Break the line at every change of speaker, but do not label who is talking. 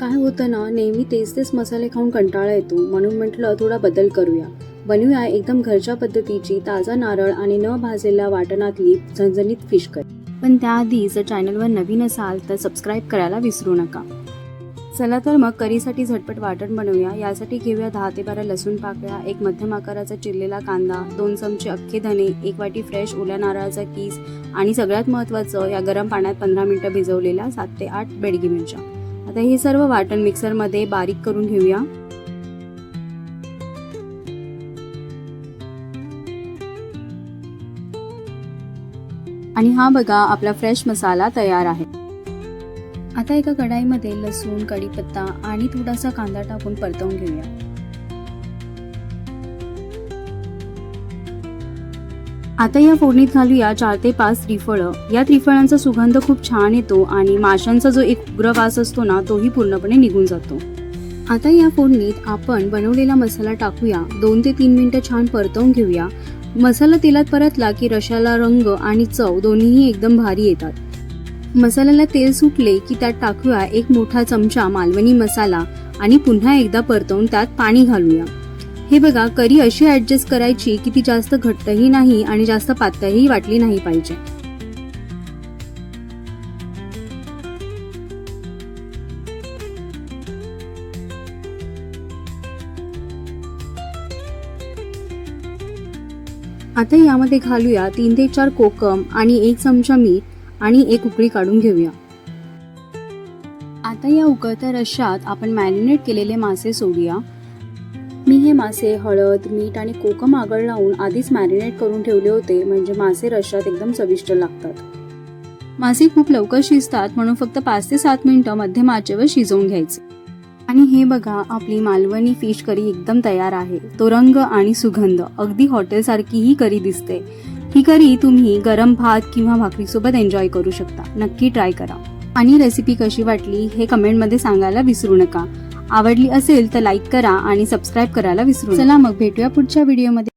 काय होतं ना, नेहमी तेच मसाले खाऊन कंटाळा येतो. म्हणून म्हटलं थोडा बदल करूया. बनवूया एकदम घरच्या पद्धतीची ताजा नारळ आणि न भाजलेल्या वाटणातली झणझणीत फिश करी. पण त्याआधी जर चॅनलवर नवीन असाल तर सबस्क्राईब करायला विसरू नका. चला तर मग करीसाठी झटपट वाटण बनवूया. यासाठी घेऊया 10 ते 12 लसूण पाकळ्या, एक मध्यम आकाराचा चिरलेला कांदा, 2 चमचे अख्खे धने, 1 वाटी फ्रेश ओल्या नारळाचा कीस आणि सगळ्यात महत्त्वाचं या गरम पाण्यात 15 मिनिटं भिजवलेल्या 7 ते 8 बेडगी मिरच्या. आता हे सर्व वाटण मिक्सरमध्ये बारीक करून घेऊया. आणि हा बघा आपला फ्रेश मसाला तयार आहे. आता एका कढाईमध्ये लसूण, कढीपत्ता आणि थोडासा कांदा टाकून परतवून घेऊया. आता या फोडणीत घालूया 4 ते 5 त्रिफळं. या त्रिफळांचा सुगंध खूप छान येतो आणि माशांचा जो एक उग्र वास असतो ना, तोही पूर्णपणे निघून जातो. आता या फोडणीत आपण बनवलेला मसाला टाकूया. 2 ते 3 मिनिटं छान परतवून घेऊया. मसाला तेलात परतला की रशाला रंग आणि चव दोन्हीही एकदम भारी येतात. मसाल्याला तेल सुटले की त्यात टाकूया 1 मोठा चमचा मालवणी मसाला आणि पुन्हा एकदा परतवून त्यात पाणी घालूया. हे बघा, करी अशी ऍडजस्ट करायची की ती जास्त घट्टही नाही आणि जास्त पातळही वाटली नाही पाहिजे. आता यामध्ये घालूया 3 ते 4 कोकम आणि 1 चमचा मीठ आणि 1 उकळी काढून घेऊया. आता या उकळत्या रश्श्यात आपण मॅरिनेट केलेले मासे सोडूया. मी हे मासे हळद, मीठ आणि कोकम आगळ लावून आधीच मॅरिनेट करून ठेवले होते, म्हणजे मासे रश्श्यात एकदम चविष्ट लागतात. मासे खूप लवकर शिजतात म्हणून फक्त 5 ते 7 मिनिटं मध्यम आचेवर शिजवून घ्यायचे. आणि हे बघा, आपली मालवणी फिश करी एकदम तयार आहे. तो रंग आणि सुगंध अगदी हॉटेलसारखी ही करी दिसते. ही करी तुम्ही गरम भात किंवा भाकरीसोबत एन्जॉय करू शकता. नक्की ट्राय करा. आणि रेसिपी कशी वाटली हे कमेंटमध्ये सांगायला विसरू नका. आवडली असेल तर लाईक करा आणि सबस्क्राईब करायला विसरू नका. चला मग भेटूया पुढच्या व्हिडिओमध्ये.